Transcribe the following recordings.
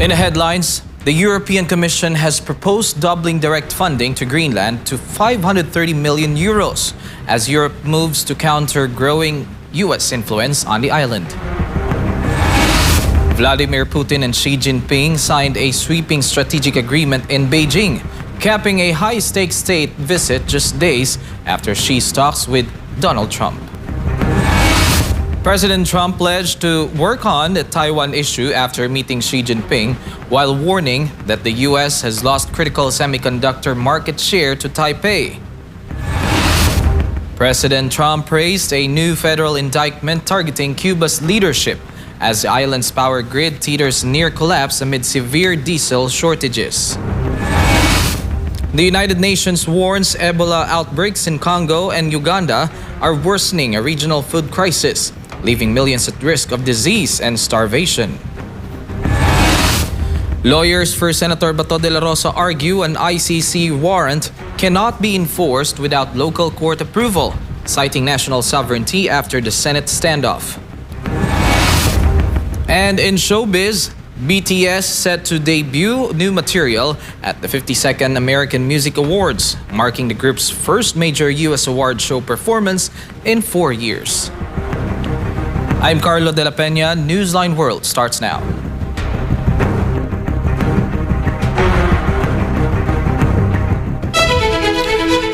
In the headlines, the European Commission has proposed doubling direct funding to Greenland to 530 million euros as Europe moves to counter growing US influence on the island. Vladimir Putin and Xi Jinping signed a sweeping strategic agreement in Beijing, capping a high-stakes state visit just days after Xi's talks with Donald Trump. President Trump pledged to work on the Taiwan issue after meeting Xi Jinping, while warning that the US has lost critical semiconductor market share to Taipei. President Trump praised a new federal indictment targeting Cuba's leadership as the island's power grid teeters near collapse amid severe diesel shortages. The United Nations warns Ebola outbreaks in Congo and Uganda are worsening a regional food crisis, leaving millions at risk of disease and starvation. Lawyers for Senator Bato de la Rosa argue an ICC warrant cannot be enforced without local court approval, citing national sovereignty after the Senate standoff. And in showbiz, BTS set to debut new material at the 52nd American Music Awards, marking the group's first major US award show performance in 4 years. I'm Carlo de la Peña. Newsline World starts now.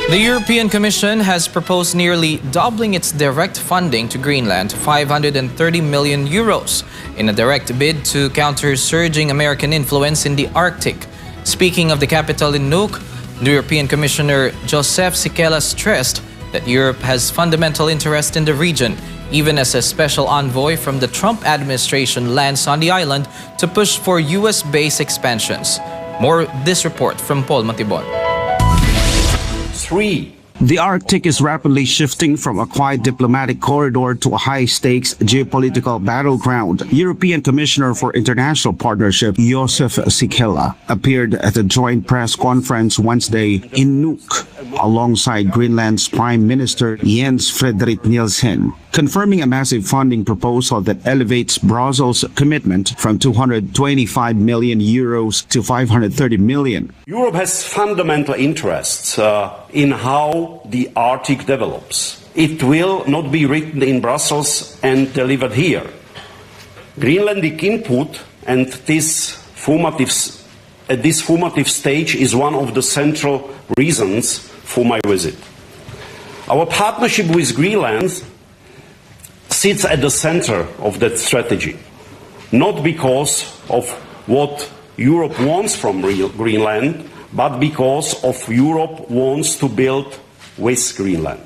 The European Commission has proposed nearly doubling its direct funding to Greenland to 530 million euros in a direct bid to counter surging American influence in the Arctic. Speaking of the capital in Nuuk, the European Commissioner Joseph Sikela stressed that Europe has fundamental interest in the region, even as a special envoy from the Trump administration lands on the island to push for US base expansions. More this report from Paul Matibon. The Arctic is rapidly shifting from a quiet diplomatic corridor to a high-stakes geopolitical battleground. European Commissioner for International Partnership Joseph Sikela appeared at a joint press conference Wednesday in Nuuk alongside Greenland's Prime Minister Jens Frederik Nielsen, confirming a massive funding proposal that elevates Brussels' commitment from 225 million euros to 530 million. Europe has fundamental interests in how the Arctic develops. It will not be written in Brussels and delivered here. Greenlandic input and this formative stage is one of the central reasons for my visit. Our partnership with Greenland sits at the center of that strategy, not because of what Europe wants from Greenland, but because of Europe wants to build with Greenland.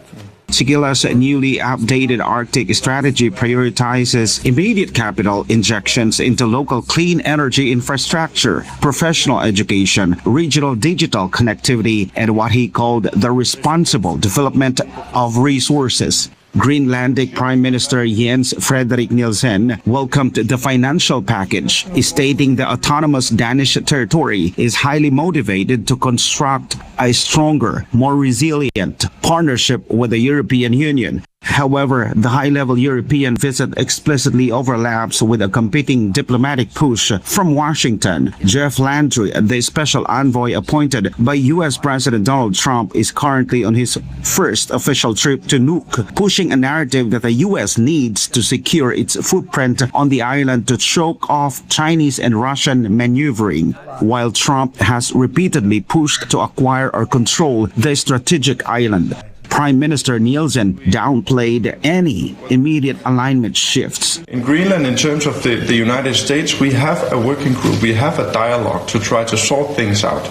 Sikela's newly updated Arctic strategy prioritizes immediate capital injections into local clean energy infrastructure, professional education, regional digital connectivity, and what he called the responsible development of resources. Greenlandic Prime Minister Jens Frederik Nielsen welcomed the financial package, stating the autonomous Danish territory is highly motivated to construct a stronger, more resilient partnership with the European Union. However, the high-level European visit explicitly overlaps with a competing diplomatic push from Washington. Jeff Landry, the special envoy appointed by U.S. President Donald Trump, is currently on his first official trip to Nuuk, pushing a narrative that the U.S. needs to secure its footprint on the island to choke off Chinese and Russian maneuvering, while Trump has repeatedly pushed to acquire or control the strategic island. Prime Minister Nielsen downplayed any immediate alignment shifts. In Greenland, in terms of the United States, we have a working group, we have a dialogue to try to sort things out.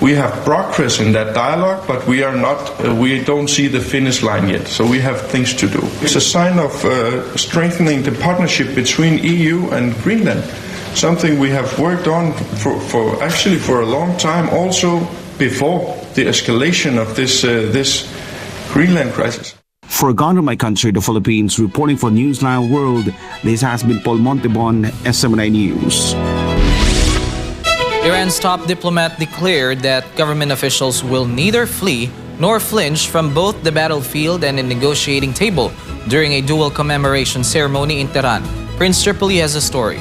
We have progress in that dialogue, but we don't see the finish line yet, so we have things to do. It's a sign of strengthening the partnership between EU and Greenland, something we have worked on for a long time, also before the escalation of this Greenland crisis. For Gone to My Country, the Philippines, reporting for Newsline World, this has been Paul Montebon, SMNI News. Iran's top diplomat declared that government officials will neither flee nor flinch from both the battlefield and a negotiating table during a dual commemoration ceremony in Tehran. Prince Tripoli has a story.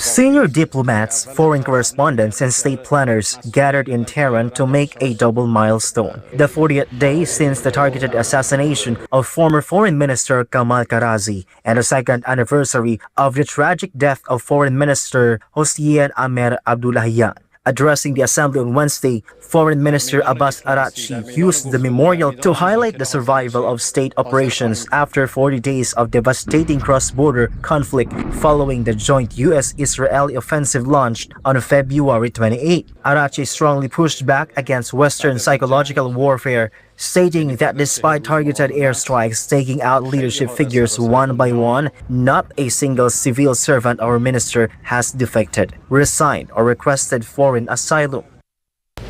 Senior diplomats, foreign correspondents, and state planners gathered in Tehran to make a double milestone. The 40th day since the targeted assassination of former Foreign Minister Kamal Karazi and the second anniversary of the tragic death of Foreign Minister Hossein Amir Abdullahian. Addressing the assembly on Wednesday, Foreign Minister Abbas Araghchi used the memorial to highlight the survival of state operations after 40 days of devastating cross-border conflict following the joint U.S.-Israeli offensive launched on February 28. Araghchi strongly pushed back against Western psychological warfare, stating that despite targeted airstrikes taking out leadership figures one by one, not a single civil servant or minister has defected, resigned, or requested foreign asylum.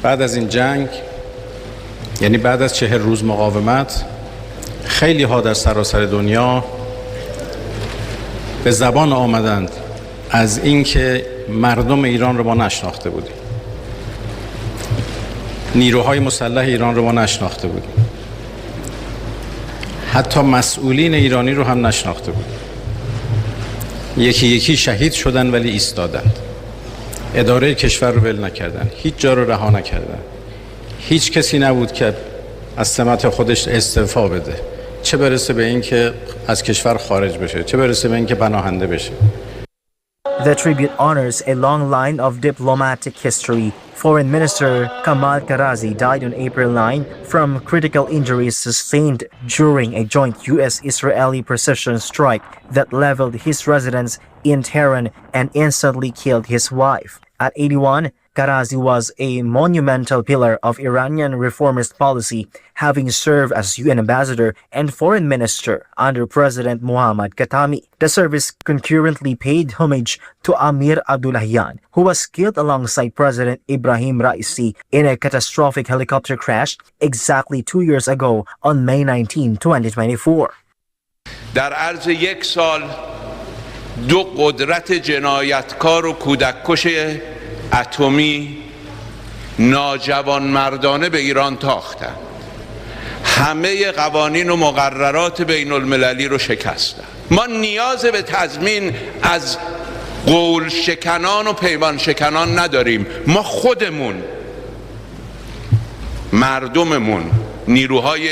بعد از این جنگ، یعنی بعد از 40 روز مقاومت، خیلی ها در سراسر دنیا به زبان آمدند از اینکه مردم ایران رو ما نشناخته بودیم. نیروهای مسلح ایران رو ما نشناخته بودیم. حتی مسئولین ایرانی رو هم نشناخته بودیم. یکی یکی شهید شدن ولی ایستادند. اداره کشور رو ول نکردن، هیچ جا رو رها نکردن. هیچ کسی نبود که از سمت خودش استعفا بده، چه برسه به این که از کشور خارج بشه، چه برسه به این که پناهنده بشه. The tribute honors a long line of diplomatic history. Foreign Minister Kamal Karazi died on April 9 from critical injuries sustained during a joint U.S.-Israeli precision strike that leveled his residence in Tehran and instantly killed his wife. At 81, Karazi was a monumental pillar of Iranian reformist policy, having served as UN ambassador and foreign minister under President Mohammad Khatami. The service concurrently paid homage to Amir Abdullahian, who was killed alongside President Ibrahim Raisi in a catastrophic helicopter crash exactly 2 years ago on May 19, 2024. در عرض یک سال دو قدرت جنایتکار و کودککش اتمی ناجوانمردانه به ایران تاختند. همه قوانین و مقررات بین المللی رو شکستند. ما نیاز به تضمین از قول شکنان و پیمان شکنان نداریم. ما خودمون، مردممون، نیروهای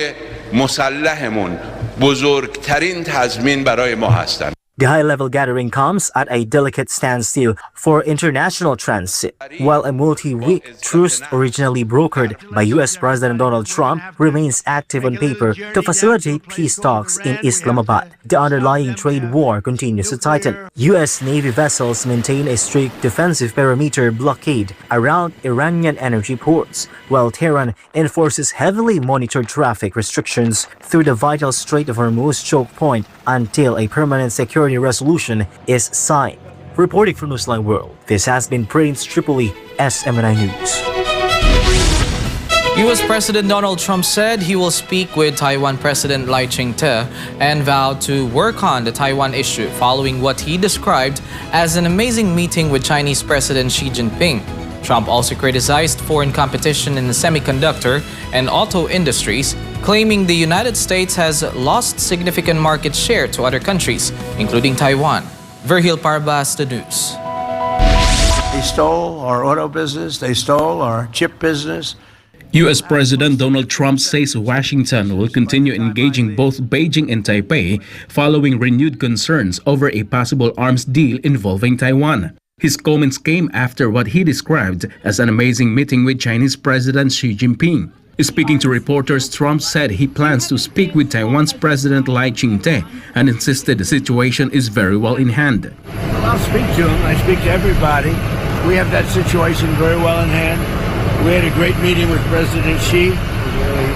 مسلحمون بزرگترین تضمین برای ما هستند. The high-level gathering comes at a delicate standstill for international transit, while a multi-week truce originally brokered by U.S. President Donald Trump remains active on paper to facilitate peace talks in Islamabad. The underlying trade war continues to tighten. U.S. Navy vessels maintain a strict defensive perimeter blockade around Iranian energy ports, while Tehran enforces heavily monitored traffic restrictions through the vital Strait of Hormuz choke point until a permanent security resolution is signed. Reporting from Newsline World, this has been Prince Tripoli, SMNI News. U.S. President Donald Trump said he will speak with Taiwan President Lai Ching-te and vowed to work on the Taiwan issue following what he described as an amazing meeting with Chinese President Xi Jinping. Trump also criticized foreign competition in the semiconductor and auto industries, claiming the United States has lost significant market share to other countries, including Taiwan. Virgil Parbas, the news. They stole our auto business, they stole our chip business. U.S. President Donald Trump says Washington will continue engaging both Beijing and Taipei following renewed concerns over a possible arms deal involving Taiwan. His comments came after what he described as an amazing meeting with Chinese President Xi Jinping. Speaking to reporters, Trump said he plans to speak with Taiwan's President Lai Ching-te and insisted the situation is very well in hand. I'll speak to him. I speak to everybody. We have that situation very well in hand. We had a great meeting with President Xi.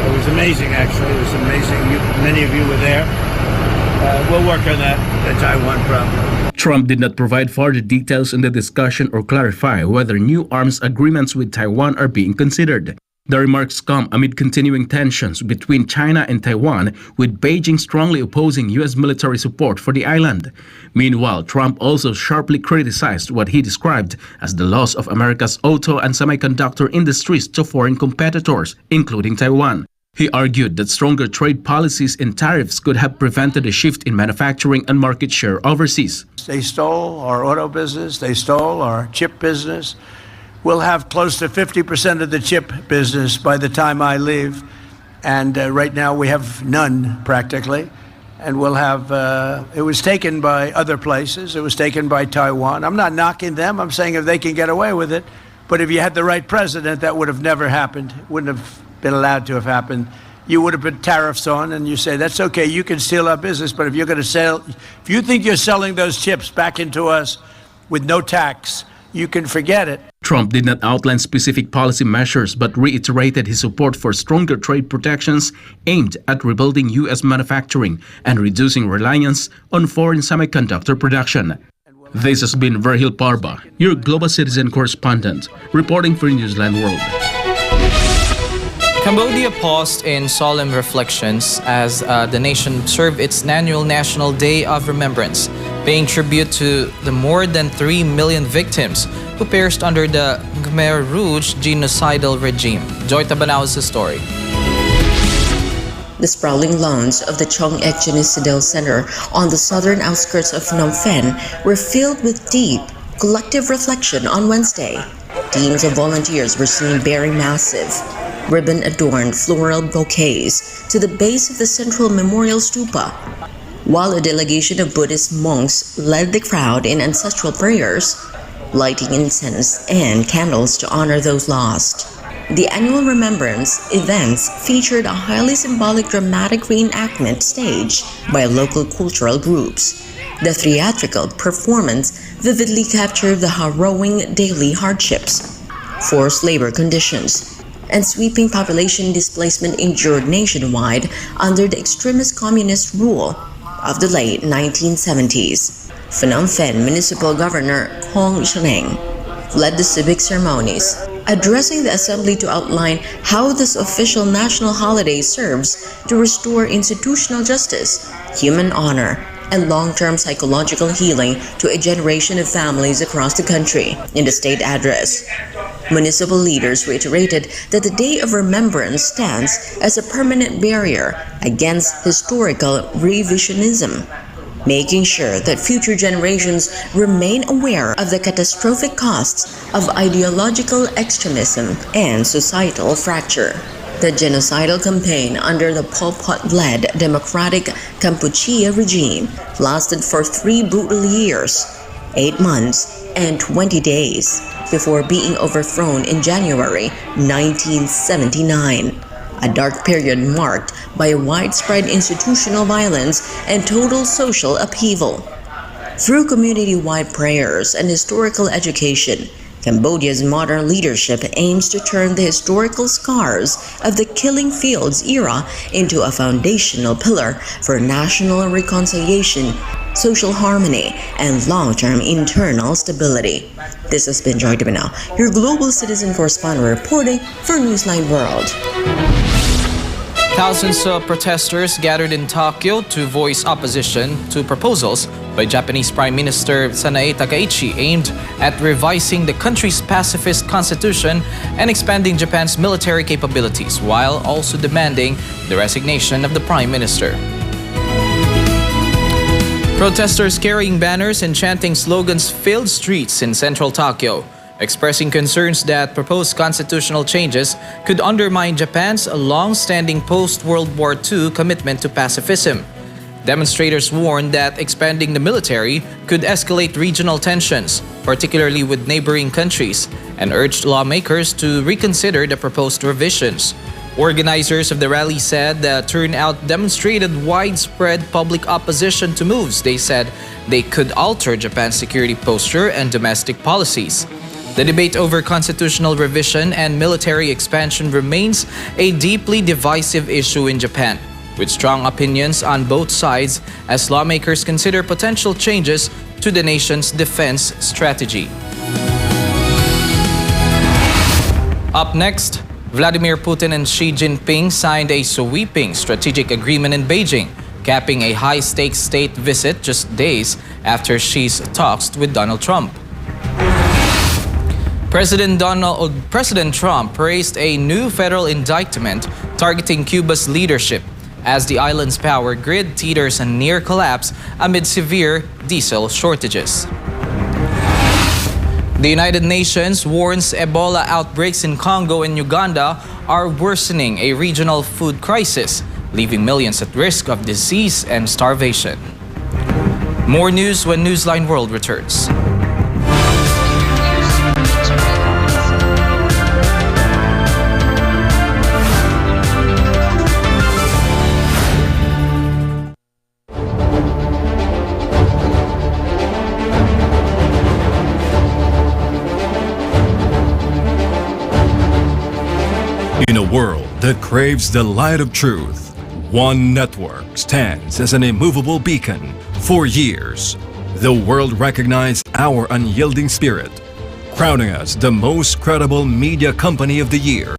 It was amazing, actually. It was amazing. Many of you were there. We'll work on the Taiwan problem. Trump did not provide further details on the discussion or clarify whether new arms agreements with Taiwan are being considered. The remarks come amid continuing tensions between China and Taiwan, with Beijing strongly opposing U.S. military support for the island. Meanwhile, Trump also sharply criticized what he described as the loss of America's auto and semiconductor industries to foreign competitors, including Taiwan. He argued that stronger trade policies and tariffs could have prevented a shift in manufacturing and market share overseas. They stole our auto business. They stole our chip business. We'll have close to 50% of the chip business by the time I leave. And right now we have none practically. And we'll have, it was taken by other places. It was taken by Taiwan. I'm not knocking them. I'm saying if they can get away with it. But if you had the right president, that would have never happened. It wouldn't have been allowed to have happened. You would have put tariffs on and you say, that's okay, you can steal our business, but if you're going to sell, if you think you're selling those chips back into us with no tax, you can forget it. Trump did not outline specific policy measures but reiterated his support for stronger trade protections aimed at rebuilding U.S. manufacturing and reducing reliance on foreign semiconductor production. This has been Vergil Parba, your Global Citizen correspondent, reporting for Newsline World. Cambodia paused in solemn reflections as the nation observed its annual National Day of Remembrance, paying tribute to the more than 3 million victims who perished under the Khmer Rouge genocidal regime. Joy Tabanao is the story. The sprawling lawns of the Chong Ek Genocidal Center on the southern outskirts of Phnom Penh were filled with deep, collective reflection on Wednesday. Teams of volunteers were seen bearing massive, ribbon-adorned floral bouquets to the base of the central memorial stupa, while a delegation of Buddhist monks led the crowd in ancestral prayers, lighting incense and candles to honor those lost. The annual remembrance events featured a highly symbolic dramatic reenactment staged by local cultural groups. The theatrical performance vividly captured the harrowing daily hardships, forced labor conditions, and sweeping population displacement endured nationwide under the extremist communist rule of the late 1970s. Phnom Penh Municipal Governor Hong Cheneng led the civic ceremonies, addressing the assembly to outline how this official national holiday serves to restore institutional justice, human honor, and long-term psychological healing to a generation of families across the country. In the state address, municipal leaders reiterated that the Day of Remembrance stands as a permanent barrier against historical revisionism, making sure that future generations remain aware of the catastrophic costs of ideological extremism and societal fracture. The genocidal campaign under the Pol Pot-led Democratic Kampuchea regime lasted for 3 brutal years, 8 months, and 20 days before being overthrown in January 1979. A dark period marked by widespread institutional violence and total social upheaval. Through community-wide prayers and historical education, Cambodia's modern leadership aims to turn the historical scars of the Killing Fields era into a foundational pillar for national reconciliation, social harmony, and long-term internal stability. This has been Joy Tabanao, your Global Citizen correspondent reporting for Newsline World. Thousands of protesters gathered in Tokyo to voice opposition to proposals by Japanese Prime Minister Sanae Takaichi aimed at revising the country's pacifist constitution and expanding Japan's military capabilities, while also demanding the resignation of the Prime Minister. Protesters carrying banners and chanting slogans filled streets in central Tokyo, expressing concerns that proposed constitutional changes could undermine Japan's long-standing post-World War II commitment to pacifism. Demonstrators warned that expanding the military could escalate regional tensions, particularly with neighboring countries, and urged lawmakers to reconsider the proposed revisions. Organizers of the rally said the turnout demonstrated widespread public opposition to moves they said they could alter Japan's security posture and domestic policies. The debate over constitutional revision and military expansion remains a deeply divisive issue in Japan, with strong opinions on both sides as lawmakers consider potential changes to the nation's defense strategy. Up next, Vladimir Putin and Xi Jinping signed a sweeping strategic agreement in Beijing, capping a high-stakes state visit just days after Xi's talks with Donald Trump. President Trump praised a new federal indictment targeting Cuba's leadership as the island's power grid teeters on near collapse amid severe diesel shortages. The United Nations warns Ebola outbreaks in Congo and Uganda are worsening a regional food crisis, leaving millions at risk of disease and starvation. More news when Newsline World returns. In a world that craves the light of truth, One Network stands as an immovable beacon. For years, the world recognized our unyielding spirit, crowning us the most credible media company of the year.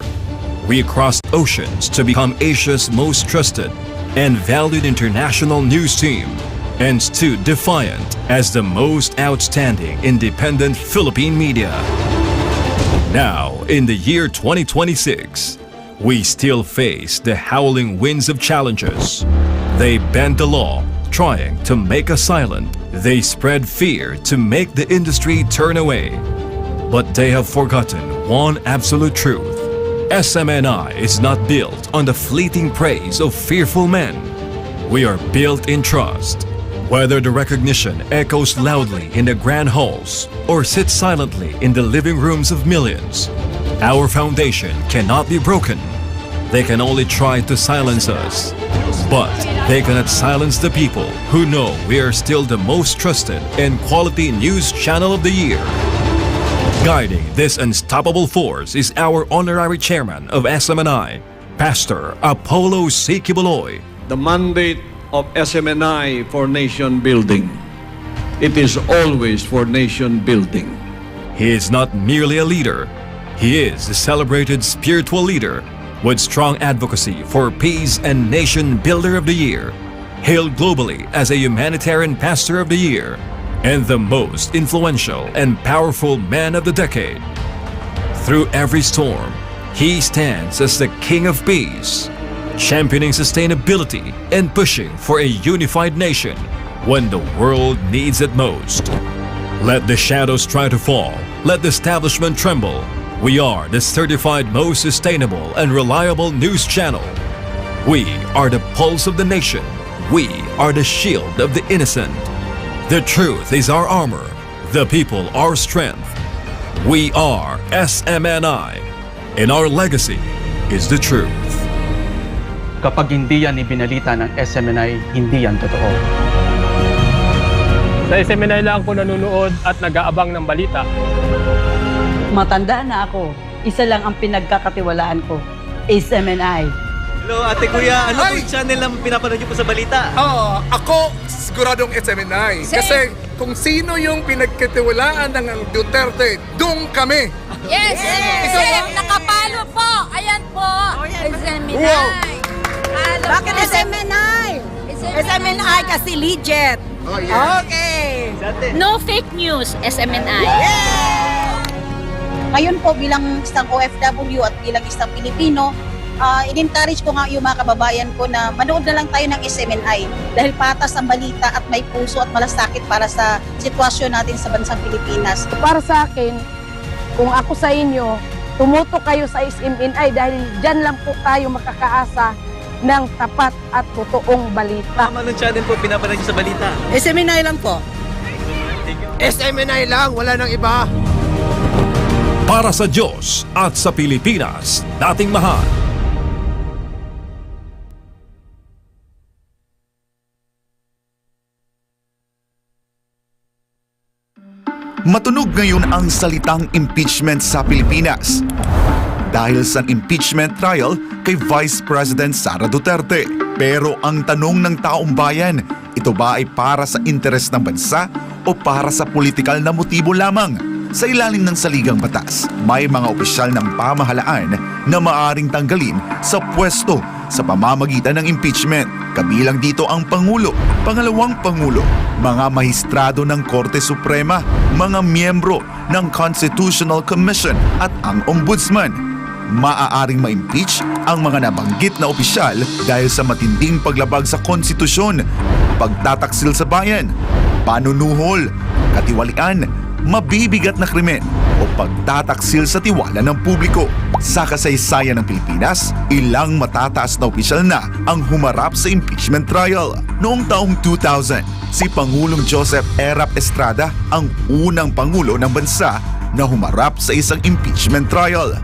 We crossed oceans to become Asia's most trusted and valued international news team, and stood defiant as the most outstanding independent Philippine media. Now, in the year 2026, we still face the howling winds of challenges. They bend the law, trying to make us silent. They spread fear to make the industry turn away. But they have forgotten one absolute truth. SMNI is not built on the fleeting praise of fearful men. We are built in trust. Whether the recognition echoes loudly in the grand halls or sits silently in the living rooms of millions, our foundation cannot be broken. They can only try to silence us, but they cannot silence the people who know we are still the most trusted and quality news channel of the year. Guiding this unstoppable force is our honorary chairman of SMNI, Pastor Apollo C. Kibuloy. The mandate of SMNI for nation building. It is always for nation building. He is not merely a leader. He is a celebrated spiritual leader with strong advocacy for peace and nation builder of the year, hailed globally as a humanitarian pastor of the year, and the most influential and powerful man of the decade. Through every storm, he stands as the King of Peace, championing sustainability and pushing for a unified nation when the world needs it most. Let the shadows try to fall, let the establishment tremble. We are the certified most sustainable and reliable news channel. We are the pulse of the nation. We are the shield of the innocent. The truth is our armor, the people our strength. We are SMNI, and our legacy is the truth. Kapag hindi yan ibinalita ng SMNI, hindi yan totoo. Sa SMNI lang ako nanonood at nag-aabang ng balita. Matanda na ako. Isa lang ang pinagkakatiwalaan ko. SMNI. Hello, ate kuya. Ano po channel ang pinapanood niyo po sa balita? Ako siguradong SMNI. Kasi kung sino yung pinagkatiwalaan ng Duterte, doon kami. Yes! Nakapalo po! Ayan po! SMNI! Wow. Bakit SMNI? SMNI kasi legit. Oh, yeah. Okay. No fake news, SMNI. Ngayon po bilang isang OFW at bilang isang Pilipino, in-encourage ko nga yung mga kababayan ko na manood na lang tayo ng SMNI dahil patas ang balita at may puso at malasakit para sa sitwasyon natin sa bansang Pilipinas. Para sa akin, kung ako sa inyo, tumutok kayo sa SMNI dahil dyan lang po tayo makakaasa ng tapat at totoong balita. Anong channel po pinapanood niyo sa balita? SMNI lang po. SMNI lang, wala nang iba. Para sa Diyos at sa Pilipinas, dating mahal. Matunog ngayon ang salitang impeachment sa Pilipinas dahil sa impeachment trial kay Vice President Sara Duterte. Pero ang tanong ng taong bayan, ito ba ay para sa interes ng bansa o para sa politikal na motibo lamang? Sa ilalim ng saligang batas, may mga opisyal ng pamahalaan na maaring tanggalin sa pwesto sa pamamagitan ng impeachment. Kabilang dito ang Pangulo, Pangalawang Pangulo, mga mahistrado ng Korte Suprema, mga miyembro ng Constitutional Commission at ang Ombudsman. maaaring ma-impeach ang mga nabanggit na opisyal dahil sa matinding paglabag sa konstitusyon, pagtataksil sa bayan, panunuhol, katiwalian, mabibigat na krimen o pagtataksil sa tiwala ng publiko. Sa kasaysayan ng Pilipinas, ilang matataas na opisyal na ang humarap sa impeachment trial. Noong taong 2000, si Pangulong Joseph Erap Estrada ang unang pangulo ng bansa na humarap sa isang impeachment trial.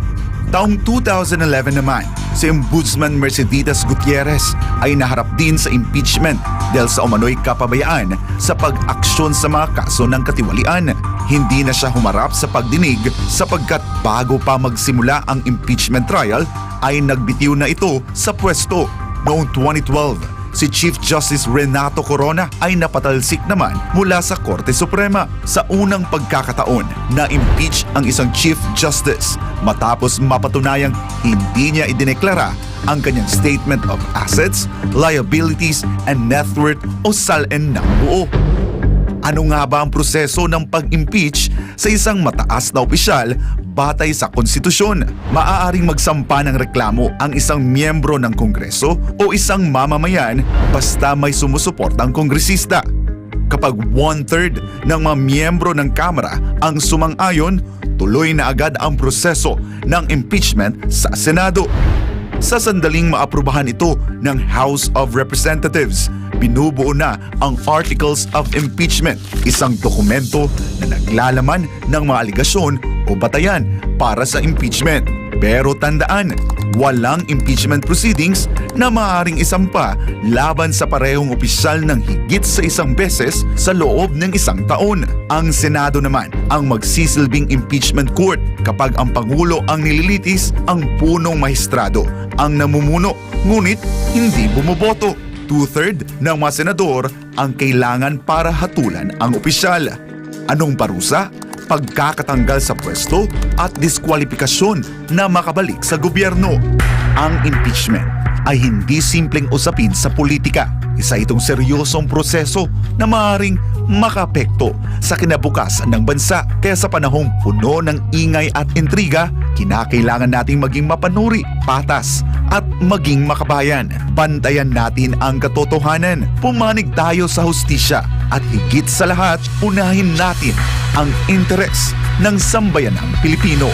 Taong 2011 naman, si Ombudsman Mercedes Gutierrez ay naharap din sa impeachment dahil sa umano'y kapabayaan sa pag-aksyon sa mga kaso ng katiwalian. Hindi na siya humarap sa pagdinig sapagkat bago pa magsimula ang impeachment trial ay nagbitiw na ito sa pwesto. Noong 2012, si Chief Justice Renato Corona ay napatalsik naman mula sa Korte Suprema sa unang pagkakataon na impeach ang isang Chief Justice matapos mapatunayang hindi niya idineklara ang kanyang Statement of Assets, Liabilities, and Net Worth o SALN ng buo. Ano nga ba ang proseso ng pag-impeach sa isang mataas na opisyal batay sa konstitusyon? Maaaring magsampa ng reklamo ang isang miyembro ng Kongreso o isang mamamayan basta may sumusuportang kongresista. Kapag 1/3 ng mga miyembro ng Kamara ang sumang-ayon, tuloy na agad ang proseso ng impeachment sa Senado. Sa sandaling maaprubahan ito ng House of Representatives, binubuo na ang Articles of Impeachment, isang dokumento na naglalaman ng mga aligasyon o batayan para sa impeachment. Pero tandaan, walang impeachment proceedings na maaaring isampa laban sa parehong opisyal ng higit sa isang beses sa loob ng isang taon. Ang Senado naman ang magsisilbing impeachment court kapag ang Pangulo ang nililitis, ang punong mahistrado ang namumuno, ngunit hindi bumoboto. 2/3 ng mga senador ang kailangan para hatulan ang opisyal. Anong parusa? Pagkakatanggal sa pwesto at diskwalifikasyon na makabalik sa gobyerno. Ang impeachment ay hindi simpleng usapin sa politika. Isa itong seryosong proseso na maaaring makaapekto sa kinabukasan ng bansa. Kaya sa panahong puno ng ingay at intriga, kinakailangan nating maging mapanuri, patas at maging makabayan. Bantayan natin ang katotohanan, pumanig tayo sa hustisya at higit sa lahat, unahin natin ang interes ng sambayanang Pilipino.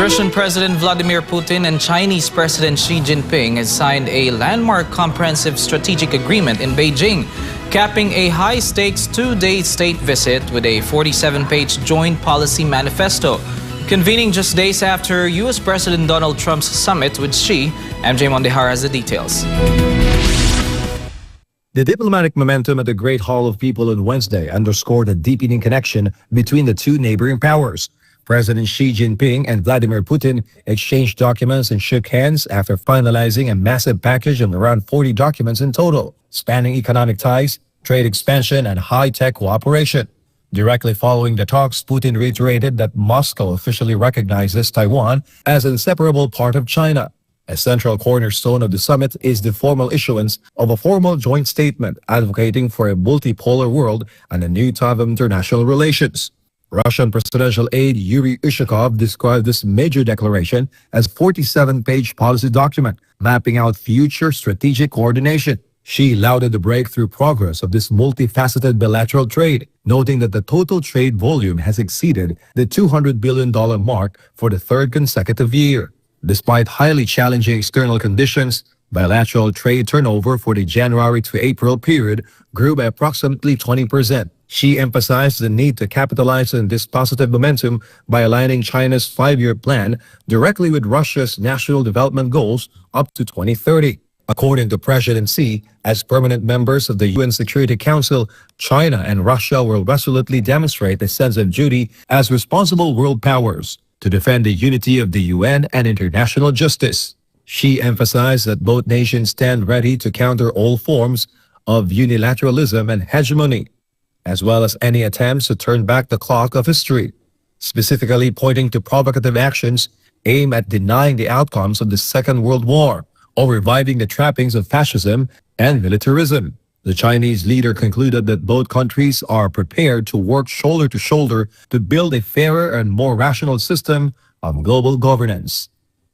Russian President Vladimir Putin and Chinese President Xi Jinping has signed a landmark comprehensive strategic agreement in Beijing, capping a high-stakes two-day state visit with a 47-page joint policy manifesto. Convening just days after U.S. President Donald Trump's summit with Xi, MJ Mondehar has the details. The diplomatic momentum at the Great Hall of People on Wednesday underscored a deepening connection between the two neighboring powers. President Xi Jinping and Vladimir Putin exchanged documents and shook hands after finalizing a massive package of around 40 documents in total, spanning economic ties, trade expansion, and high-tech cooperation. Directly following the talks, Putin reiterated that Moscow officially recognizes Taiwan as an inseparable part of China. A central cornerstone of the summit is the formal issuance of a formal joint statement advocating for a multipolar world and a new type of international relations. Russian presidential aide Yuri Ushakov described this major declaration as a 47-page policy document mapping out future strategic coordination. Xi lauded the breakthrough progress of this multifaceted bilateral trade, noting that the total trade volume has exceeded the $200 billion mark for the third consecutive year. Despite highly challenging external conditions, bilateral trade turnover for the January to April period grew by approximately 20%. Xi emphasized the need to capitalize on this positive momentum by aligning China's five-year plan directly with Russia's national development goals up to 2030. According to President Xi, as permanent members of the UN Security Council, China and Russia will resolutely demonstrate a sense of duty as responsible world powers to defend the unity of the UN and international justice. Xi emphasized that both nations stand ready to counter all forms of unilateralism and hegemony, as well as any attempts to turn back the clock of history, specifically pointing to provocative actions aimed at denying the outcomes of the Second World War or reviving the trappings of fascism and militarism. The Chinese leader concluded that both countries are prepared to work shoulder to shoulder to build a fairer and more rational system of global governance.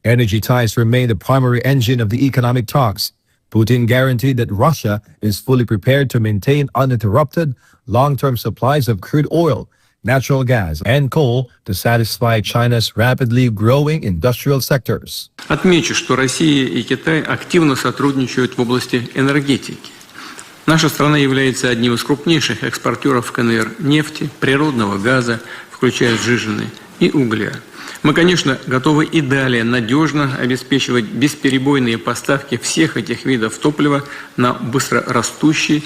Energy ties remain the primary engine of the economic talks. Putin guaranteed that Russia is fully prepared to maintain uninterrupted, long-term supplies of crude oil, natural gas, and coal to satisfy China's rapidly growing industrial sectors. Отмечу, что Россия и Китай активно сотрудничают в области энергетики. Наша страна является одним из крупнейших экспортеров КНР нефти, природного газа, включая сжиженный, и угля. Мы, конечно, готовы и далее надежно обеспечивать бесперебойные поставки всех этих видов топлива на быстрорастущий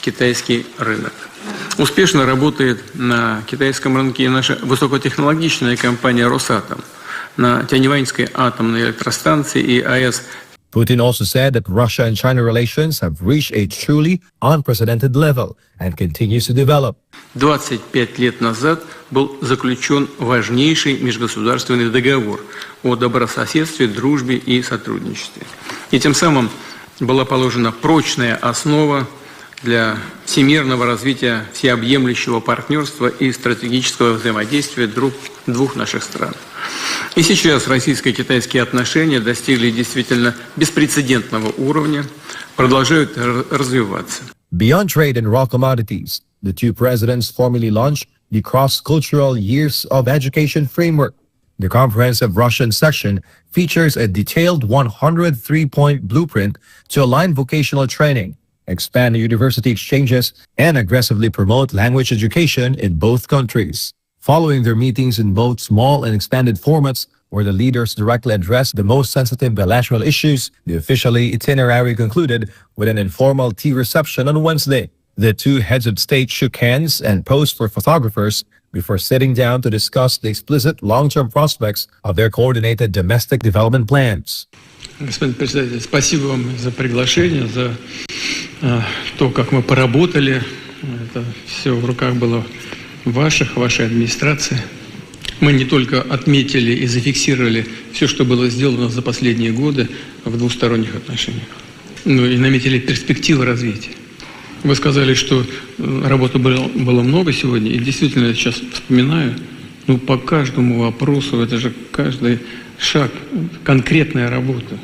китайский рынок. Успешно работает на китайском рынке и наша высокотехнологичная компания «Росатом» на Тяньваньской атомной электростанции и АЭС. Putin also said that Russia and China relations have reached a truly unprecedented level and continues to develop. 25 лет назад был заключен важнейший межгосударственный договор о добрососедстве, дружбе и сотрудничестве. И тем самым была положена прочная основа для всемирного развития всеобъемлющего партнерства и стратегического взаимодействия двух наших стран. И сейчас российско-китайские отношения достигли действительно беспрецедентного уровня, продолжают развиваться. Beyond trade and raw commodities, the two presidents formally launched the Cross-Cultural Years of Education Framework. The comprehensive Russian section features a detailed 103-point blueprint to align vocational training, expand university exchanges, and aggressively promote language education in both countries. Following their meetings in both small and expanded formats, where the leaders directly addressed the most sensitive bilateral issues, the officially itinerary concluded with an informal tea reception on Wednesday. The two heads of state shook hands and posed for photographers before sitting down to discuss the explicit long-term prospects of their coordinated domestic development plans. Господин председатель, спасибо вам за приглашение, за то, как мы поработали. Это все в руках было вашей администрации. Мы не только отметили и зафиксировали все, что было сделано за последние годы в двусторонних отношениях, но и наметили перспективы развития. Вы сказали, что работы было много сегодня, и действительно, я сейчас вспоминаю, по каждому вопросу, это же каждый шаг, конкретная работа.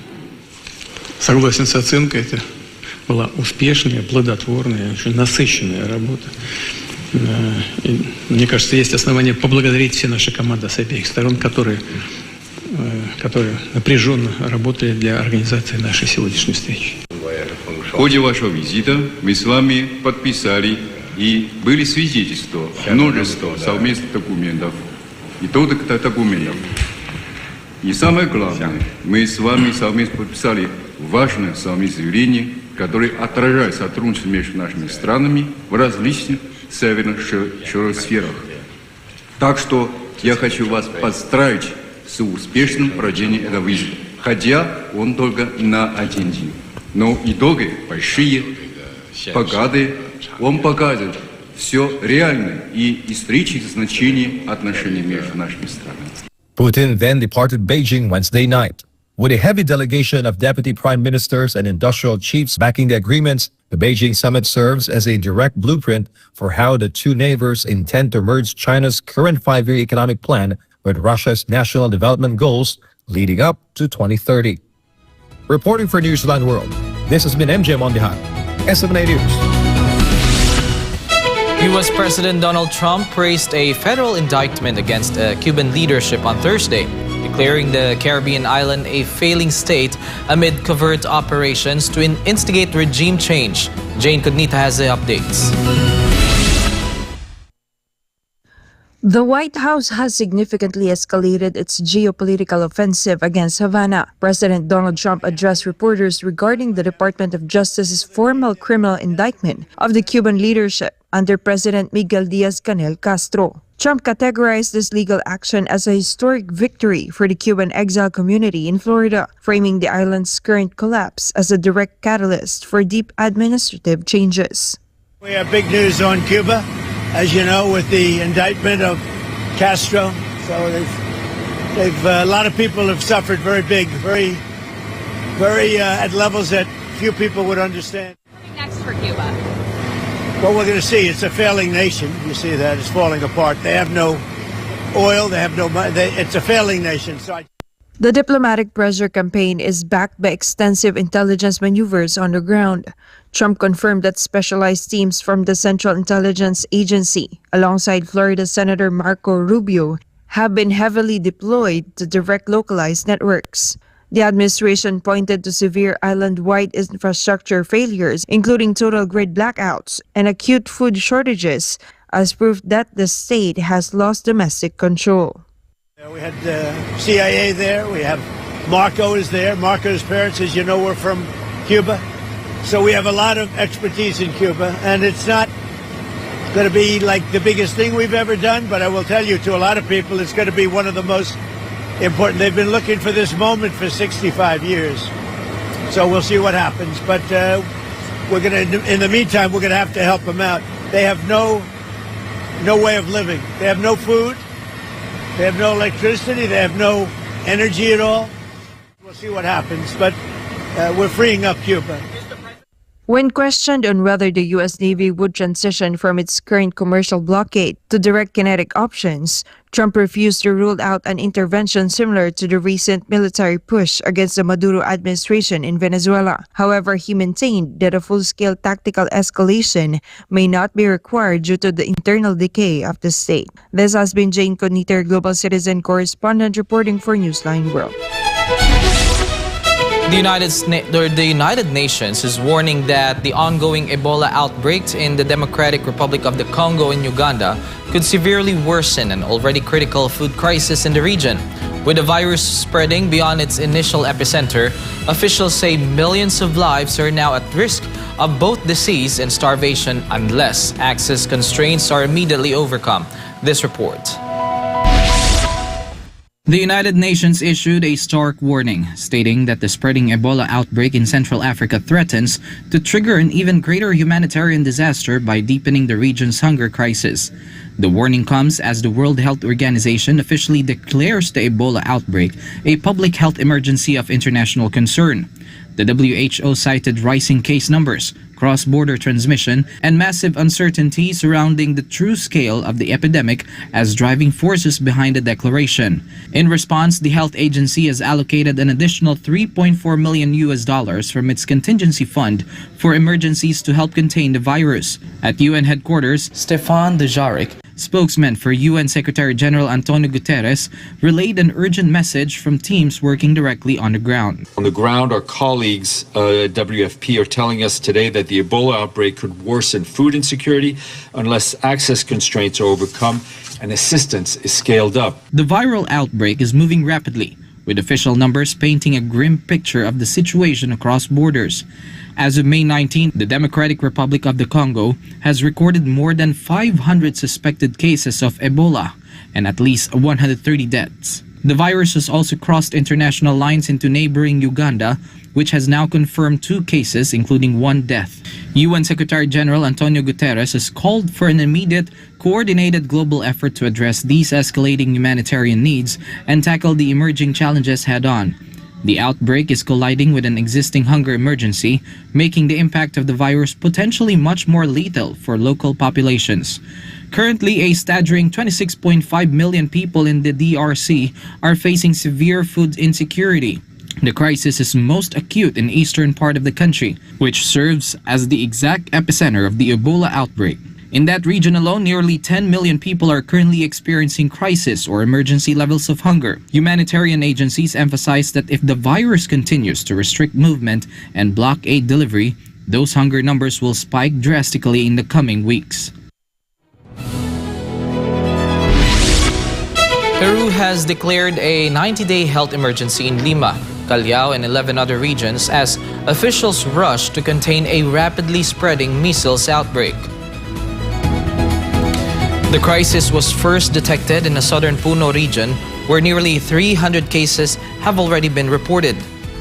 Согласен с оценкой, это была успешная, плодотворная, очень насыщенная работа. И, мне кажется, есть основания поблагодарить все наши команды с обеих сторон, которые напряженно работали для организации нашей сегодняшней встречи. В ходе вашего визита мы с вами подписали и были свидетельством множества совместных документов и документов. И самое главное, мы с вами совместно подписали важное совместное заявление, которое отражает сотрудничество между нашими странами в различных северных сферах. Так что я хочу вас поздравить с успешным проведением этого визита, хотя он только на один день. Но итоги большие, богатые, он показывает все реальное и историческое значение отношений между нашими странами. Putin then departed Beijing Wednesday night. With a heavy delegation of deputy prime ministers and industrial chiefs backing the agreements, the Beijing summit serves as a direct blueprint for how the two neighbors intend to merge China's current five-year economic plan with Russia's national development goals leading up to 2030. Reporting for Newsline World, This has been MJ Mondihan, SMNA News. U.S. President Donald Trump praised a federal indictment against Cuban leadership on Thursday, declaring the Caribbean island a failing state amid covert operations to instigate regime change. Jane Cognita has the updates. The White House has significantly escalated its geopolitical offensive against Havana. President Donald Trump addressed reporters regarding the Department of Justice's formal criminal indictment of the Cuban leadership under President Miguel Diaz-Canel Castro. Trump categorized this legal action as a historic victory for the Cuban exile community in Florida, framing the island's current collapse as a direct catalyst for deep administrative changes. We have big news on Cuba, as you know, with the indictment of Castro. So a lot of people have suffered very big, very at levels that few people would understand. Next for Cuba. Well, we're going to see. It's a failing nation. You see that it's falling apart. They have no oil. They have no money. It's a failing nation. The diplomatic pressure campaign is backed by extensive intelligence maneuvers on the ground. Trump confirmed that specialized teams from the Central Intelligence Agency, alongside Florida Senator Marco Rubio, have been heavily deployed to direct localized networks. The administration pointed to severe island-wide infrastructure failures, including total grid blackouts and acute food shortages, as proof that the state has lost domestic control. We had the CIA there. We have Marco is there. Marco's parents, as you know, were from Cuba. So we have a lot of expertise in Cuba, and it's not going to be like the biggest thing we've ever done, but I will tell you, to a lot of people, it's going to be one of the most important. They've been looking for this moment for 65 years. So we'll see what happens. But we're going to, in the meantime, we're going to have to help them out. They have no way of living. They have no food. They have no electricity. They have no energy at all. We'll see what happens. But we're freeing up Cuba. When questioned on whether the U.S. Navy would transition from its current commercial blockade to direct kinetic options, Trump refused to rule out an intervention similar to the recent military push against the Maduro administration in Venezuela. However, he maintained that a full-scale tactical escalation may not be required due to the internal decay of the state. This has been Jane Cognita, Global Citizen Correspondent, reporting for Newsline World. The United Nations is warning that the ongoing Ebola outbreak in the Democratic Republic of the Congo in Uganda could severely worsen an already critical food crisis in the region. With the virus spreading beyond its initial epicenter, officials say millions of lives are now at risk of both disease and starvation unless access constraints are immediately overcome. This report. The United Nations issued a stark warning, stating that the spreading Ebola outbreak in Central Africa threatens to trigger an even greater humanitarian disaster by deepening the region's hunger crisis. The warning comes as the World Health Organization officially declares the Ebola outbreak a public health emergency of international concern. The WHO cited rising case numbers, cross-border transmission, and massive uncertainty surrounding the true scale of the epidemic as driving forces behind the declaration. In response, the health agency has allocated an additional $3.4 million from its contingency fund for emergencies to help contain the virus. At UN headquarters, Stefan Dujarric, spokesman for UN Secretary General Antonio Guterres, relayed an urgent message from teams working directly on the ground. On the ground, our colleagues at WFP are telling us today that the Ebola outbreak could worsen food insecurity unless access constraints are overcome and assistance is scaled up. The viral outbreak is moving rapidly, with official numbers painting a grim picture of the situation across borders. As of May 19, the Democratic Republic of the Congo has recorded more than 500 suspected cases of Ebola and at least 130 deaths. The virus has also crossed international lines into neighboring Uganda, which has now confirmed 2 cases, including 1 death. UN Secretary General Antonio Guterres has called for an immediate, coordinated global effort to address these escalating humanitarian needs and tackle the emerging challenges head-on. The outbreak is colliding with an existing hunger emergency, making the impact of the virus potentially much more lethal for local populations. Currently, a staggering 26.5 million people in the DRC are facing severe food insecurity. The crisis is most acute in eastern part of the country, which serves as the exact epicenter of the Ebola outbreak. In that region alone, nearly 10 million people are currently experiencing crisis or emergency levels of hunger. Humanitarian agencies emphasize that if the virus continues to restrict movement and block aid delivery, those hunger numbers will spike drastically in the coming weeks. Peru has declared a 90-day health emergency in Lima, Callao, and 11 other regions as officials rush to contain a rapidly spreading measles outbreak. The crisis was first detected in the southern Puno region, where nearly 300 cases have already been reported.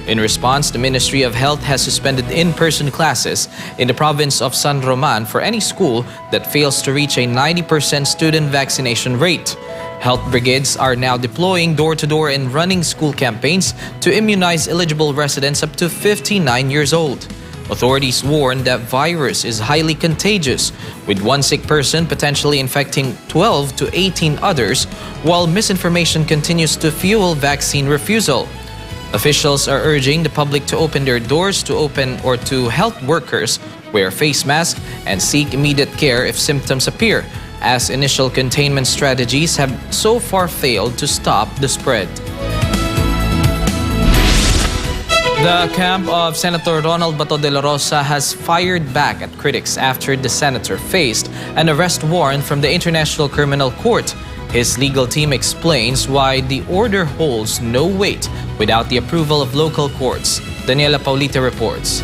In response, the Ministry of Health has suspended in-person classes in the province of San Roman for any school that fails to reach a 90% student vaccination rate. Health brigades are now deploying door-to-door and running school campaigns to immunize eligible residents up to 59 years old. Authorities warn that virus is highly contagious, with one sick person potentially infecting 12 to 18 others, while misinformation continues to fuel vaccine refusal. Officials are urging the public to open their doors to health workers, wear face masks, and seek immediate care if symptoms appear, as initial containment strategies have so far failed to stop the spread. The camp of Senator Ronald Bato de la Rosa has fired back at critics after the senator faced an arrest warrant from the International Criminal Court. His legal team explains why the order holds no weight without the approval of local courts. Daniela Paulita reports.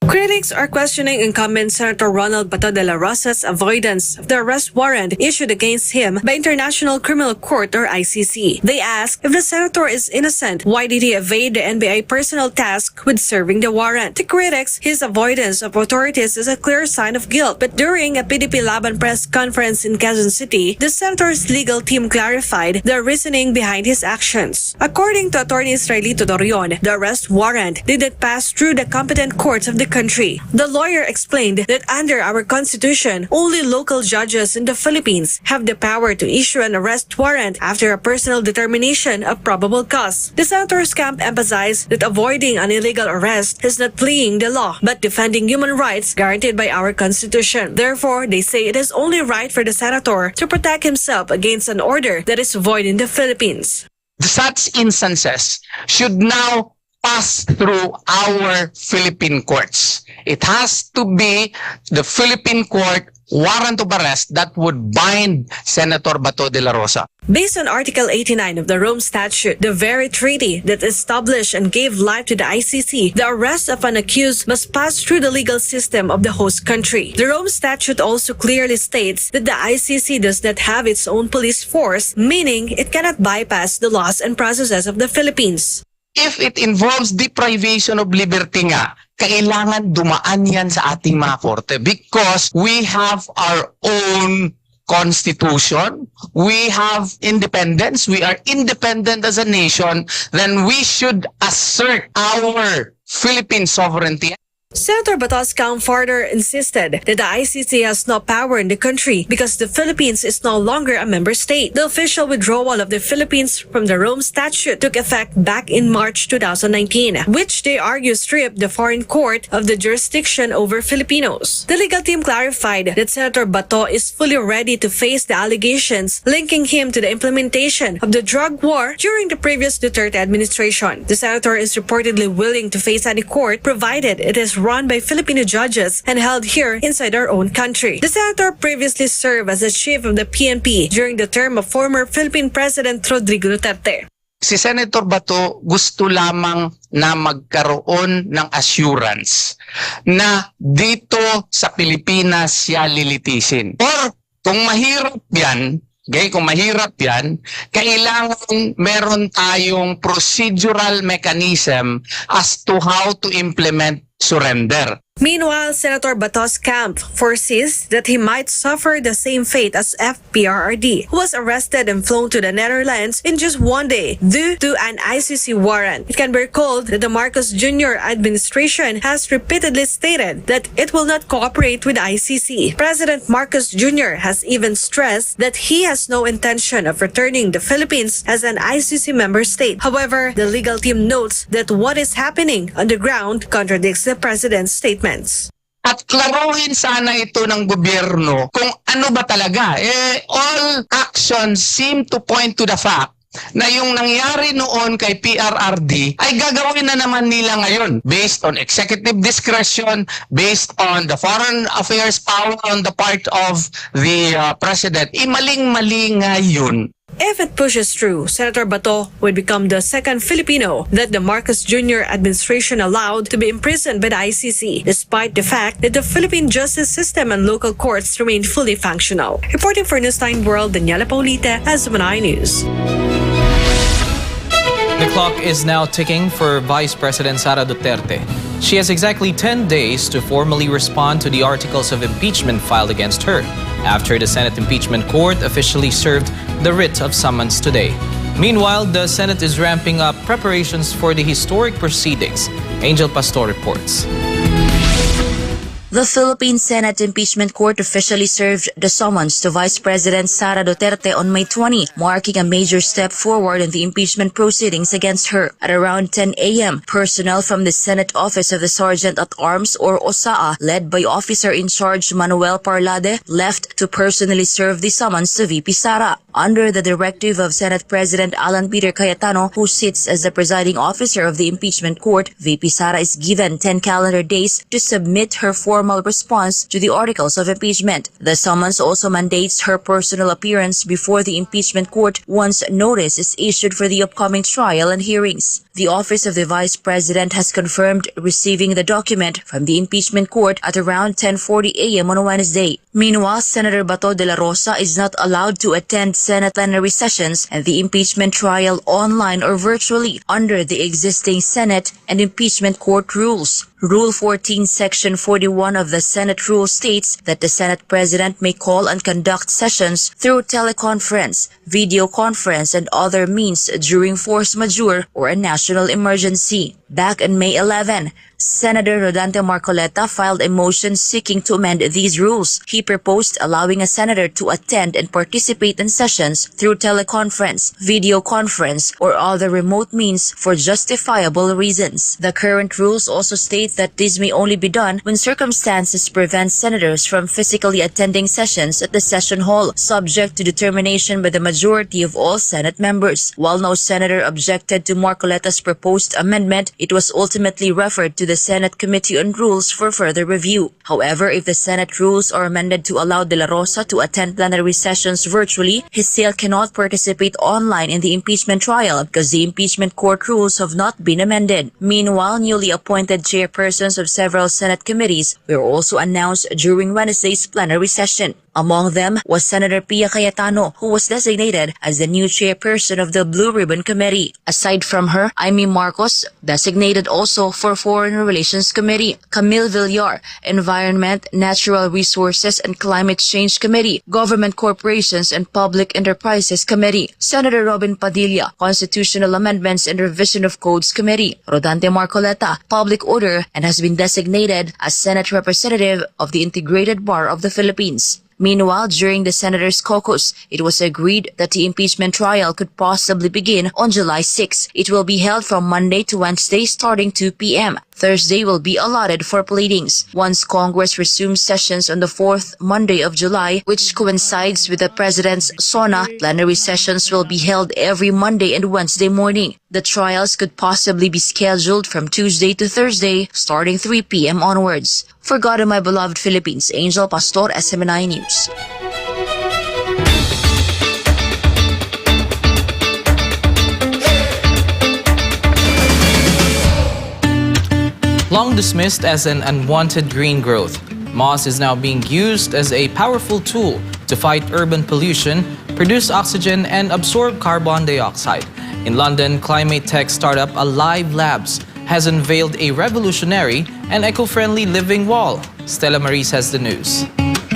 Critics are questioning incumbent Senator Ronald Bato de la Rosa's avoidance of the arrest warrant issued against him by International Criminal Court or ICC. They ask if the senator is innocent, why did he evade the NBI personal task with serving the warrant? To critics, his avoidance of authorities is a clear sign of guilt. But during a PDP Laban press conference in Quezon City, the senator's legal team clarified the reasoning behind his actions. According to Attorney Israelito Dorion, the arrest warrant did not pass through the competent courts of the country. The lawyer explained that under our constitution, only local judges in the Philippines have the power to issue an arrest warrant after a personal determination of probable cause. The senator's camp emphasized that avoiding an illegal arrest is not fleeing the law, but defending human rights guaranteed by our constitution. Therefore, they say it is only right for the senator to protect himself against an order that is void in the Philippines. Such instances should now pass through our Philippine courts. It has to be the Philippine court warrant of arrest that would bind Senator Bato de la Rosa. Based on Article 89 of the Rome Statute, the very treaty that established and gave life to the ICC, the arrest of an accused must pass through the legal system of the host country. The Rome Statute also clearly states that the ICC does not have its own police force, meaning it cannot bypass the laws and processes of the Philippines. If it involves deprivation of liberty nga, kailangan dumaan yan sa ating mga korte because we have our own constitution, we have independence, we are independent as a nation, then we should assert our Philippine sovereignty. Senator Bato's camp further insisted that the ICC has no power in the country because the Philippines is no longer a member state. The official withdrawal of the Philippines from the Rome Statute took effect back in March 2019, which they argue stripped the foreign court of the jurisdiction over Filipinos. The legal team clarified that Senator Bato is fully ready to face the allegations linking him to the implementation of the drug war during the previous Duterte administration. The senator is reportedly willing to face any court provided it is run by Filipino judges and held here inside our own country. The senator previously served as the chief of the PNP during the term of former Philippine President Rodrigo Duterte. Si Senator Bato gusto lamang na magkaroon ng assurance na dito sa Pilipinas siya lilitisin. Or kung mahirap yan, kailangan meron tayong procedural mechanism as to how to implement surrender. Meanwhile, Senator Bato's camp foresees that he might suffer the same fate as FPRRD, who was arrested and flown to the Netherlands in just one day due to an ICC warrant. It can be recalled that the Marcos Jr. administration has repeatedly stated that it will not cooperate with ICC. President Marcos Jr. has even stressed that he has no intention of returning the Philippines as an ICC member state. However, the legal team notes that what is happening on the ground contradicts the president's statements. At klaruhin sana ito ng gobyerno kung ano ba talaga. All actions seem to point to the fact na yung nangyari noon kay PRRD ay gagawin na naman nila ngayon based on executive discretion, based on the foreign affairs power on the part of the president. Maling-mali nga yun. If it pushes through, Senator Bato would become the second Filipino that the Marcos Jr. administration allowed to be imprisoned by the ICC, despite the fact that the Philippine justice system and local courts remain fully functional. Reporting for Newsline World, Daniela Paulita, SMNI News. The clock is now ticking for Vice President Sara Duterte. She has exactly 10 days to formally respond to the articles of impeachment filed against her, after the Senate Impeachment Court officially served the writ of summons today. Meanwhile, the Senate is ramping up preparations for the historic proceedings. Angel Pastor reports. The Philippine Senate Impeachment Court officially served the summons to Vice President Sara Duterte on May 20, marking a major step forward in the impeachment proceedings against her. At around 10 a.m., personnel from the Senate Office of the Sergeant at Arms or OSAA, led by Officer-in-Charge Manuel Parlade, left to personally serve the summons to VP Sara. Under the directive of Senate President Alan Peter Cayetano, who sits as the presiding officer of the impeachment court, VP Sara is given 10 calendar days to submit her formal response to the articles of impeachment. The summons also mandates her personal appearance before the impeachment court once notice is issued for the upcoming trial and hearings. The Office of the Vice President has confirmed receiving the document from the impeachment court at around 10:40 a.m. on Wednesday. Meanwhile, Senator Bato de la Rosa is not allowed to attend Senate plenary sessions and the impeachment trial online or virtually under the existing Senate and impeachment court rules. Rule 14, Section 41 of the Senate Rule states that the Senate President may call and conduct sessions through teleconference, video conference, and other means during force majeure or a national emergency. Back on May 11, Senator Rodante Marcoleta filed a motion seeking to amend these rules. He proposed allowing a senator to attend and participate in sessions through teleconference, video conference, or other remote means for justifiable reasons. The current rules also state that this may only be done when circumstances prevent senators from physically attending sessions at the session hall, subject to determination by the majority of all Senate members. While no senator objected to Marcoleta's proposed amendment, it was ultimately referred to the Senate Committee on Rules for further review. However, if the Senate rules are amended to allow De La Rosa to attend plenary sessions virtually, he still cannot participate online in the impeachment trial because the impeachment court rules have not been amended. Meanwhile, newly appointed chairpersons of several Senate committees were also announced during Wednesday's plenary session. Among them was Senator Pia Cayetano, who was designated as the new chairperson of the Blue Ribbon Committee. Aside from her, Amy Marcos, designated also for Foreign Relations Committee, Camille Villar, Environment, Natural Resources and Climate Change Committee, Government Corporations and Public Enterprises Committee, Senator Robin Padilla, Constitutional Amendments and Revision of Codes Committee, Rodante Marcoleta, Public Order, and has been designated as Senate Representative of the Integrated Bar of the Philippines. Meanwhile, during the Senators' caucus, it was agreed that the impeachment trial could possibly begin on July 6. It will be held from Monday to Wednesday starting 2 p.m. Thursday will be allotted for pleadings. Once Congress resumes sessions on the 4th Monday of July, which coincides with the President's SONA, plenary sessions will be held every Monday and Wednesday morning. The trials could possibly be scheduled from Tuesday to Thursday, starting 3 p.m. onwards. For God and my beloved Philippines, Angel Pastor, SMNI News. Long dismissed as an unwanted green growth, moss is now being used as a powerful tool to fight urban pollution, produce oxygen, and absorb carbon dioxide. In London, climate tech startup Alive Labs has unveiled a revolutionary and eco-friendly living wall. Stella Maris has the news.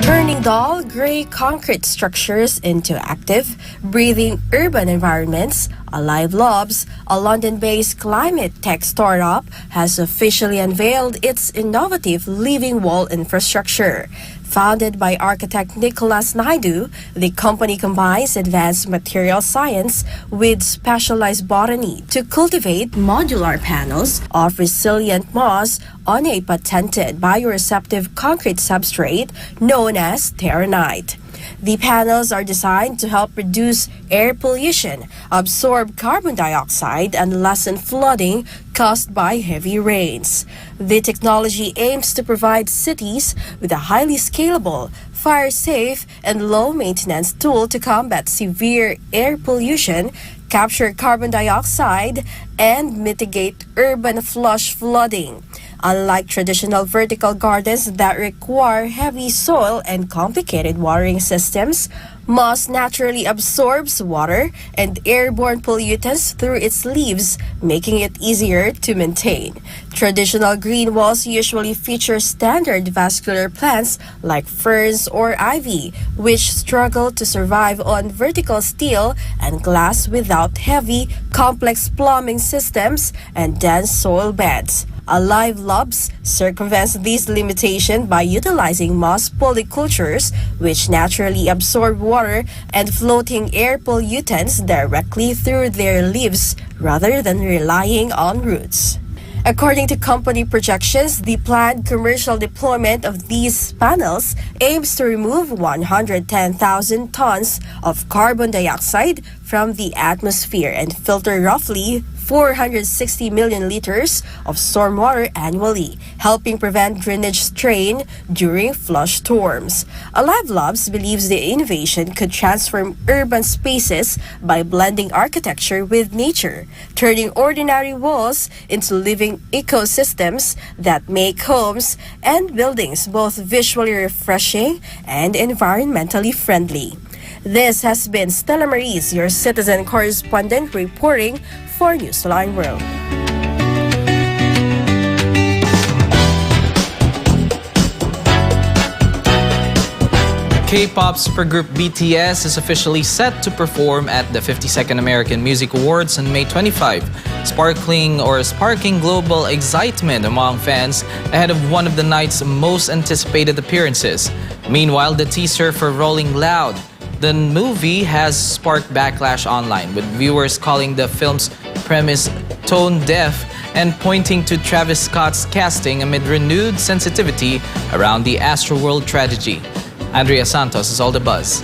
Turning dull, gray concrete structures into active, breathing urban environments, Alive Labs, a London-based climate tech startup, has officially unveiled its innovative living wall infrastructure. Founded by architect Nicholas Naidu, the company combines advanced material science with specialized botany to cultivate modular panels of resilient moss on a patented bioreceptive concrete substrate known as terranite. The panels are designed to help reduce air pollution, absorb carbon dioxide, and lessen flooding caused by heavy rains. The technology aims to provide cities with a highly scalable, fire-safe, and low-maintenance tool to combat severe air pollution, capture carbon dioxide, and mitigate urban flash flooding. Unlike traditional vertical gardens that require heavy soil and complicated watering systems, moss naturally absorbs water and airborne pollutants through its leaves, making it easier to maintain. Traditional green walls usually feature standard vascular plants like ferns or ivy, which struggle to survive on vertical steel and glass without heavy, complex plumbing systems and dense soil beds. Alive Labs circumvents these limitations by utilizing moss polycultures, which naturally absorb water and floating air pollutants directly through their leaves rather than relying on roots. According to company projections, the planned commercial deployment of these panels aims to remove 110,000 tons of carbon dioxide from the atmosphere and filter roughly 460 million liters of stormwater annually, helping prevent drainage strain during flash storms. Alive Labs believes the innovation could transform urban spaces by blending architecture with nature, turning ordinary walls into living ecosystems that make homes and buildings both visually refreshing and environmentally friendly. This has been Stella Maris, your citizen correspondent, reporting for Newsline World. K-pop supergroup BTS is officially set to perform at the 52nd American Music Awards on May 25, sparking global excitement among fans ahead of one of the night's most anticipated appearances. Meanwhile, the teaser for Rolling Loud, the movie, has sparked backlash online, with viewers calling the film's premise tone-deaf and pointing to Travis Scott's casting amid renewed sensitivity around the Astroworld tragedy. Andrea Santos is all the buzz.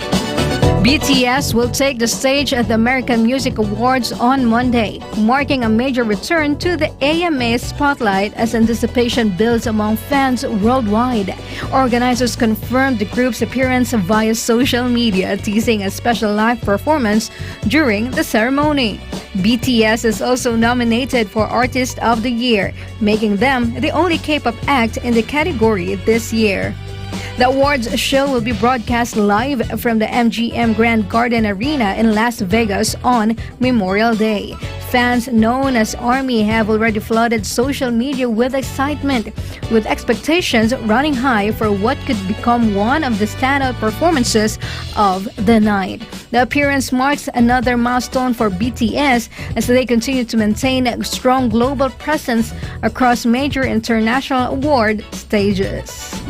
BTS will take the stage at the American Music Awards on Monday, marking a major return to the AMA spotlight as anticipation builds among fans worldwide. Organizers confirmed the group's appearance via social media, teasing a special live performance during the ceremony. BTS is also nominated for Artist of the Year, making them the only K-pop act in the category this year. The awards show will be broadcast live from the MGM Grand Garden Arena in Las Vegas on Memorial Day. Fans known as ARMY have already flooded social media with excitement, with expectations running high for what could become one of the standout performances of the night. The appearance marks another milestone for BTS as they continue to maintain a strong global presence across major international award stages.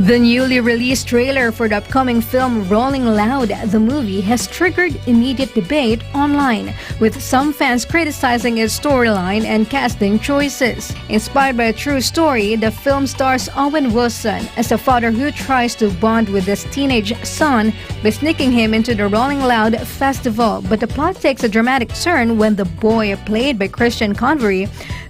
The newly released trailer for the upcoming film Rolling Loud, the movie, has triggered immediate debate online, with some fans criticizing its storyline and casting choices. Inspired by a true story, the film stars Owen Wilson as a father who tries to bond with his teenage son by sneaking him into the Rolling Loud festival. But the plot takes a dramatic turn when the boy, played by Christian Convery,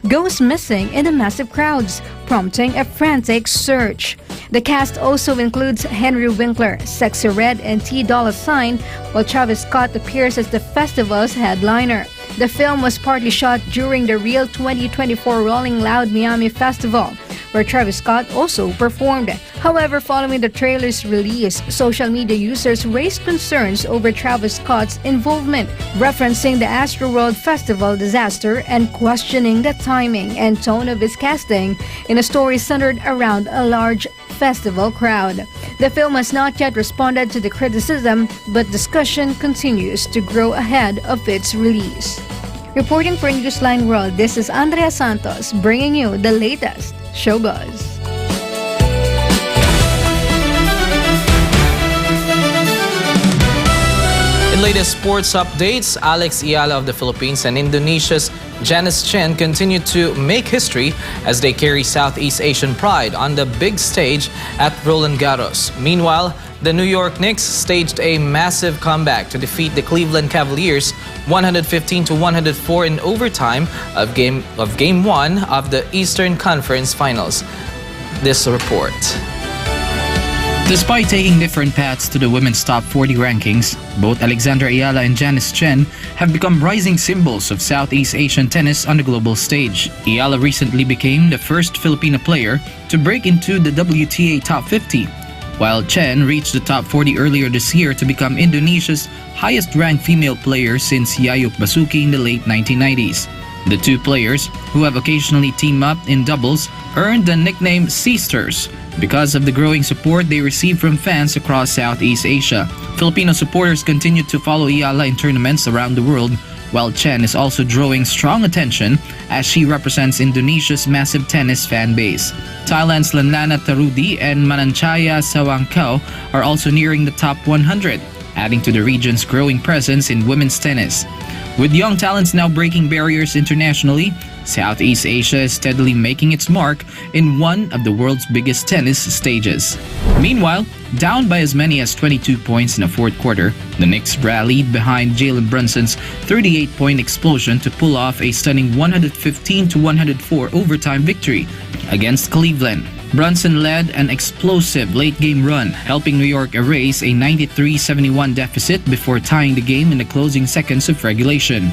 goes missing in the massive crowds, prompting a frantic search. The cast also includes Henry Winkler, Sexy Red, and T. Dolla $ign, while Travis Scott appears as the festival's headliner. The film was partly shot during the Real 2024 Rolling Loud Miami Festival, where Travis Scott also performed. However, following the trailer's release, social media users raised concerns over Travis Scott's involvement, referencing the Astroworld Festival disaster and questioning the timing and tone of his casting in a story centered around a large festival crowd. The film has not yet responded to the criticism, but discussion continues to grow ahead of its release. Reporting for Newsline World, this is Andrea Santos bringing you the latest showbuzz. In latest sports updates, Alex Ayala of the Philippines and Indonesia's Janice Chen continue to make history as they carry Southeast Asian pride on the big stage at Roland Garros. Meanwhile, the New York Knicks staged a massive comeback to defeat the Cleveland Cavaliers 115-104 in overtime of Game 1 of the Eastern Conference Finals. This report. Despite taking different paths to the women's top 40 rankings, both Alexandra Ayala and Janice Chen have become rising symbols of Southeast Asian tennis on the global stage. Ayala recently became the first Filipino player to break into the WTA top 50, while Chen reached the top 40 earlier this year to become Indonesia's highest-ranked female player since Yayuk Basuki in the late 1990s. The two players, who have occasionally teamed up in doubles, earned the nickname Sisters because of the growing support they receive from fans across Southeast Asia. Filipino supporters continue to follow Ayala in tournaments around the world, while Chen is also drawing strong attention as she represents Indonesia's massive tennis fan base. Thailand's Lanlana Tarudi and Mananchaya Sawangkao are also nearing the top 100, adding to the region's growing presence in women's tennis. With young talents now breaking barriers internationally, Southeast Asia is steadily making its mark in one of the world's biggest tennis stages. Meanwhile, down by as many as 22 points in the fourth quarter, the Knicks rallied behind Jalen Brunson's 38-point explosion to pull off a stunning 115-104 overtime victory against Cleveland. Brunson led an explosive late-game run, helping New York erase a 93-71 deficit before tying the game in the closing seconds of regulation.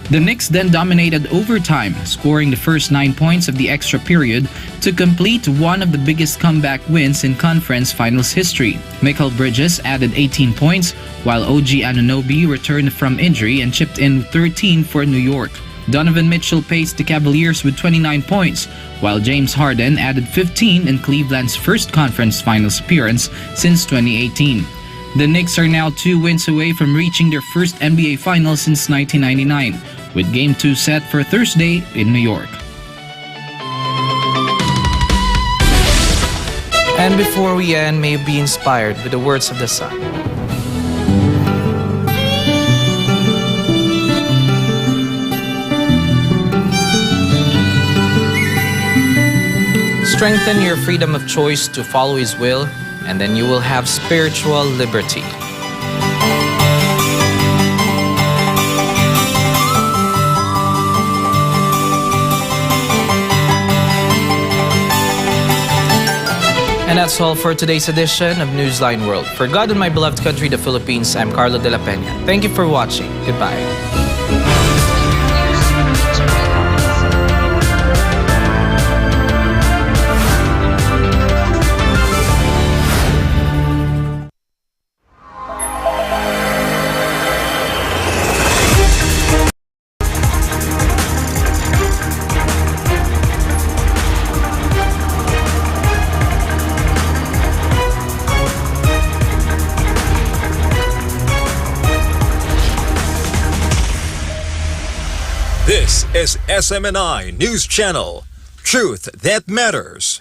The Knicks then dominated overtime, scoring the first 9 points of the extra period to complete one of the biggest comeback wins in conference finals history. Mikal Bridges added 18 points, while OG Anunoby returned from injury and chipped in 13 for New York. Donovan Mitchell paced the Cavaliers with 29 points, while James Harden added 15 in Cleveland's first conference finals appearance since 2018. The Knicks are now 2 wins away from reaching their first NBA Finals since 1999, with Game 2 set for Thursday in New York. And before we end, may you be inspired with the words of the sun. Strengthen your freedom of choice to follow His will, and then you will have spiritual liberty. And that's all for today's edition of Newsline World. For God and my beloved country, the Philippines, I'm Carlo de la Peña. Thank you for watching. Goodbye. This is SMNI News Channel. Truth that matters.